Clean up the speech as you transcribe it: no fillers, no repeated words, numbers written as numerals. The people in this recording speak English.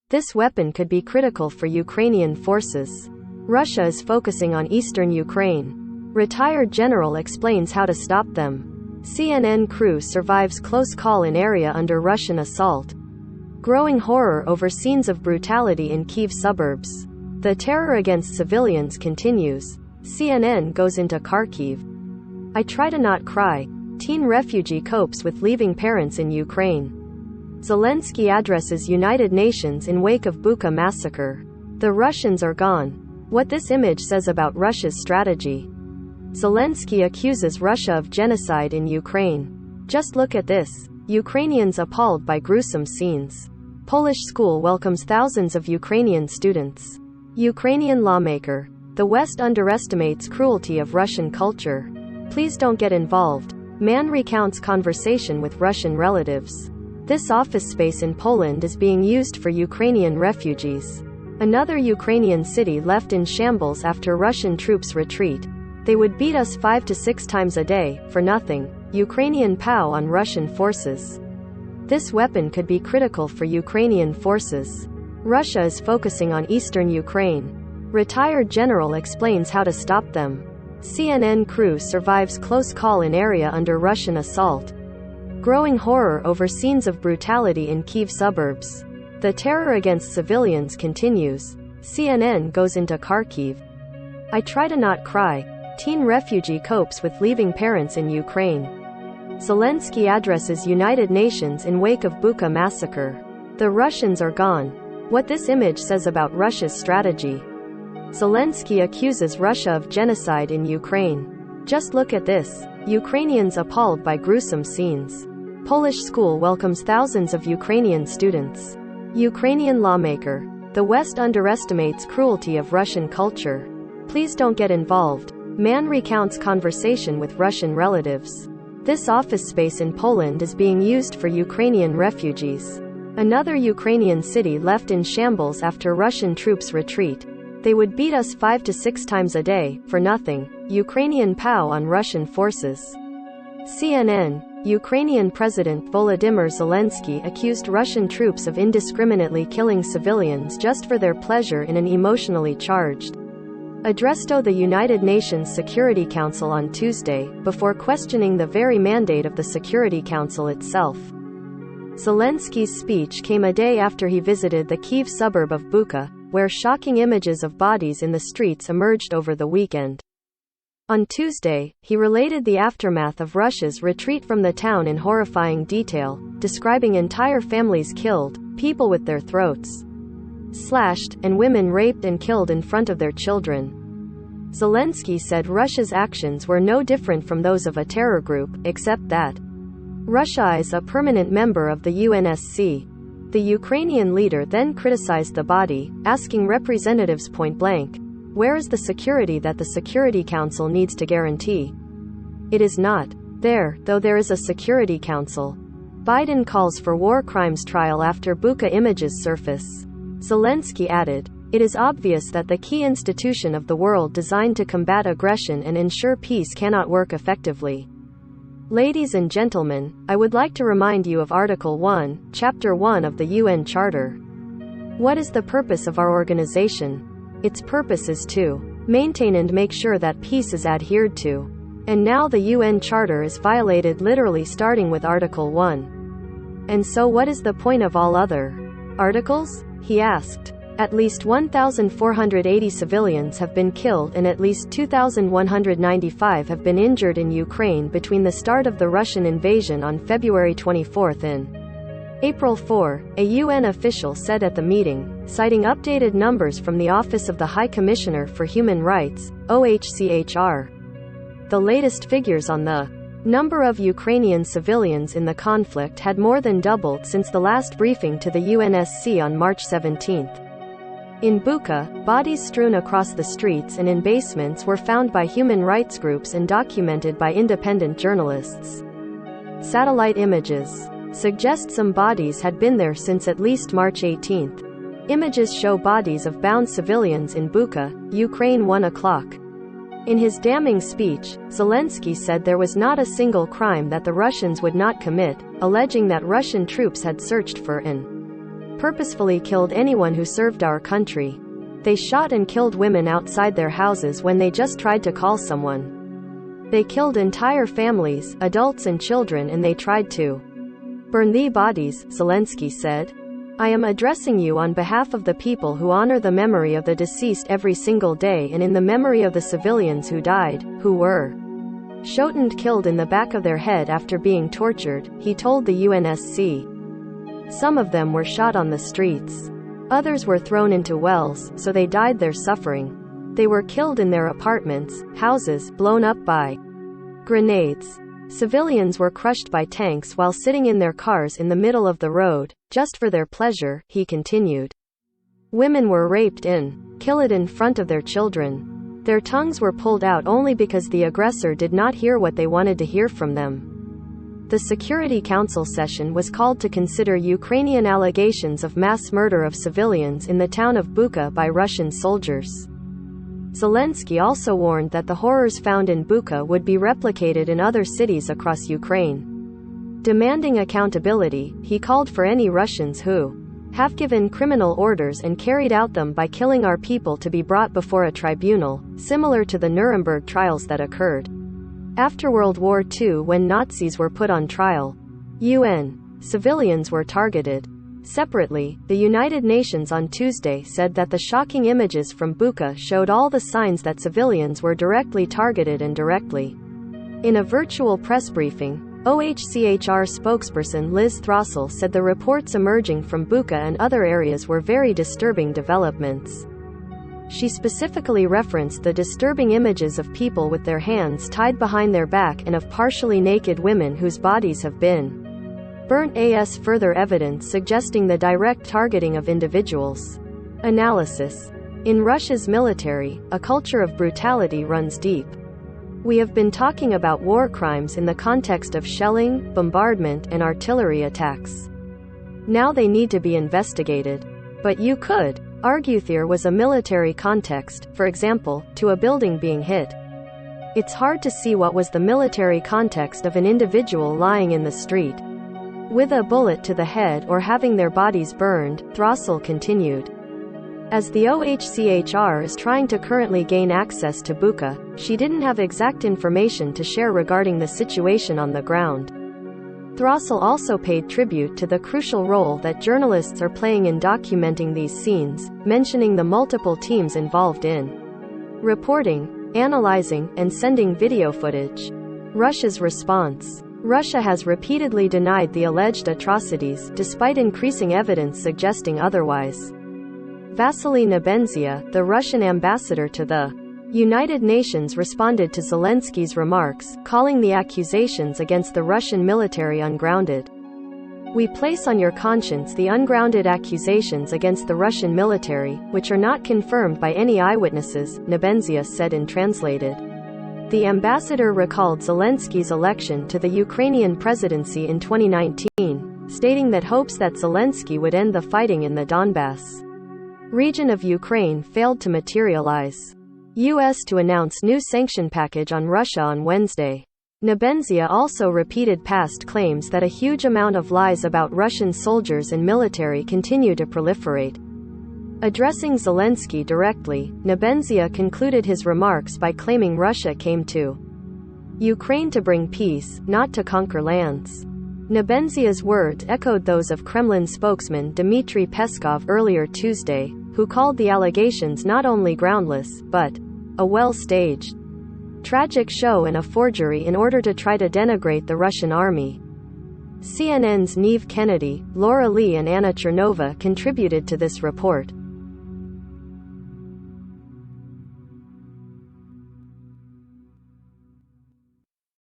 This weapon could be critical for Ukrainian forces. Russia is focusing on eastern Ukraine. Retired general explains how to stop them. CNN crew survives close call in area under Russian assault. Growing horror over scenes of brutality in Kyiv suburbs. The terror against civilians continues. CNN goes into Kharkiv. I try to not cry. Teen refugee copes with leaving parents in Ukraine. Zelensky addresses United Nations in wake of Bucha massacre. The Russians are gone. What this image says about Russia's strategy. Zelensky accuses Russia of genocide in Ukraine. Just look at this. Ukrainians appalled by gruesome scenes. Polish school welcomes thousands of Ukrainian students. Ukrainian lawmaker. The West underestimates cruelty of Russian culture. Please don't get involved. Man recounts conversation with Russian relatives. This office space in Poland is being used for Ukrainian refugees. Another Ukrainian city left in shambles after Russian troops retreat. They would beat us 5 to 6 times a day, for nothing. Ukrainian POW on Russian forces. This weapon could be critical for Ukrainian forces. Russia is focusing on eastern Ukraine. Retired general explains how to stop them. CNN crew survives close call in area under Russian assault. Growing horror over scenes of brutality in Kyiv suburbs. The terror against civilians continues. CNN goes into Kharkiv. I try to not cry. Teen refugee copes with leaving parents in Ukraine. Zelensky addresses United Nations in wake of Bucha massacre. The Russians are gone. What this image says about Russia's strategy. Zelensky accuses Russia of genocide in Ukraine. Just look at this. Ukrainians appalled by gruesome scenes. Polish school welcomes thousands of Ukrainian students. Ukrainian lawmaker. The West underestimates cruelty of Russian culture. Please don't get involved. Man recounts conversation with Russian relatives. This office space in Poland is being used for Ukrainian refugees. Another Ukrainian city left in shambles after Russian troops retreat. They would beat us 5 to 6 times a day, for nothing. Ukrainian POW on Russian forces. CNN. Ukrainian President Volodymyr Zelensky accused Russian troops of indiscriminately killing civilians just for their pleasure in an emotionally charged address to the United Nations Security Council on Tuesday, before questioning the very mandate of the Security Council itself. Zelensky's speech came a day after he visited the Kyiv suburb of Bucha, where shocking images of bodies in the streets emerged over the weekend. On Tuesday, he related the aftermath of Russia's retreat from the town in horrifying detail, describing entire families killed, people with their throats slashed, and women raped and killed in front of their children. Zelensky said Russia's actions were no different from those of a terror group, except that Russia is a permanent member of the UNSC. The Ukrainian leader then criticized the body, asking representatives point-blank, where is the security that the Security Council needs to guarantee? It is not there, though there is a Security Council. Biden calls for war crimes trial after Bucha images surface. Zelensky added, it is obvious that the key institution of the world designed to combat aggression and ensure peace cannot work effectively. Ladies and gentlemen, I would like to remind you of Article 1, Chapter 1 of the UN Charter. What is the purpose of our organization? Its purpose is to maintain and make sure that peace is adhered to. And now the UN Charter is violated literally starting with Article 1. And so what is the point of all other articles? He asked. At least 1,480 civilians have been killed and at least 2,195 have been injured in Ukraine between the start of the Russian invasion on February 24 and April 4, a UN official said at the meeting, citing updated numbers from the Office of the High Commissioner for Human Rights, OHCHR. The latest figures on the number of Ukrainian civilians in the conflict had more than doubled since the last briefing to the UNSC on March 17. In Bucha, bodies strewn across the streets and in basements were found by human rights groups and documented by independent journalists. Satellite images suggest some bodies had been there since at least March 18. Images show bodies of bound civilians in Bucha, Ukraine 1 o'clock. In his damning speech, Zelensky said there was not a single crime that the Russians would not commit, alleging that Russian troops had searched for and purposefully killed anyone who served our country. They shot and killed women outside their houses when they just tried to call someone. They killed entire families, adults and children, and they tried to burn the bodies, Zelensky said. I am addressing you on behalf of the people who honor the memory of the deceased every single day and in the memory of the civilians who died, who were shot and killed in the back of their head after being tortured, he told the UNSC. Some of them were shot on the streets. Others were thrown into wells, so they died there suffering. They were killed in their apartments, houses blown up by grenades. Civilians were crushed by tanks while sitting in their cars in the middle of the road, just for their pleasure, he continued. Women were raped and killed in front of their children. Their tongues were pulled out only because the aggressor did not hear what they wanted to hear from them. The Security Council session was called to consider Ukrainian allegations of mass murder of civilians in the town of Bucha by Russian soldiers. Zelensky also warned that the horrors found in Bucha would be replicated in other cities across Ukraine. Demanding accountability, he called for any Russians who have given criminal orders and carried out them by killing our people to be brought before a tribunal, similar to the Nuremberg trials that occurred after World War II when Nazis were put on trial. UN civilians were targeted. Separately, the United Nations on Tuesday said that the shocking images from Bucha showed all the signs that civilians were directly targeted and directly. In a virtual press briefing, OHCHR spokesperson Liz Throssell said the reports emerging from Bucha and other areas were very disturbing developments. She specifically referenced the disturbing images of people with their hands tied behind their back and of partially naked women whose bodies have been burnt as further evidence suggesting the direct targeting of individuals. Analysis. In Russia's military, a culture of brutality runs deep. We have been talking about war crimes in the context of shelling, bombardment, and artillery attacks. Now they need to be investigated. But you could argue there was a military context, for example, to a building being hit. It's hard to see what was the military context of an individual lying in the street with a bullet to the head or having their bodies burned, Throssell continued. As the OHCHR is trying to currently gain access to Bucha, she didn't have exact information to share regarding the situation on the ground. Throssell also paid tribute to the crucial role that journalists are playing in documenting these scenes, mentioning the multiple teams involved in reporting, analyzing, and sending video footage. Russia's response. Russia has repeatedly denied the alleged atrocities, despite increasing evidence suggesting otherwise. Vasily Nebenzia, the Russian ambassador to the United Nations, responded to Zelensky's remarks, calling the accusations against the Russian military ungrounded. We place on your conscience the ungrounded accusations against the Russian military, which are not confirmed by any eyewitnesses, Nebenzia said in translated. The ambassador recalled Zelensky's election to the Ukrainian presidency in 2019, stating that hopes that Zelensky would end the fighting in the Donbass region of Ukraine failed to materialize. U.S. to announce new sanction package on Russia on Wednesday. Nebenzia also repeated past claims that a huge amount of lies about Russian soldiers and military continue to proliferate. Addressing Zelensky directly, Nebenzia concluded his remarks by claiming Russia came to Ukraine to bring peace, not to conquer lands. Nebenzia's words echoed those of Kremlin spokesman Dmitry Peskov earlier Tuesday, who called the allegations not only groundless, but a well-staged, tragic show and a forgery in order to try to denigrate the Russian army. CNN's Neve Kennedy, Laura Lee and Anna Chernova contributed to this report.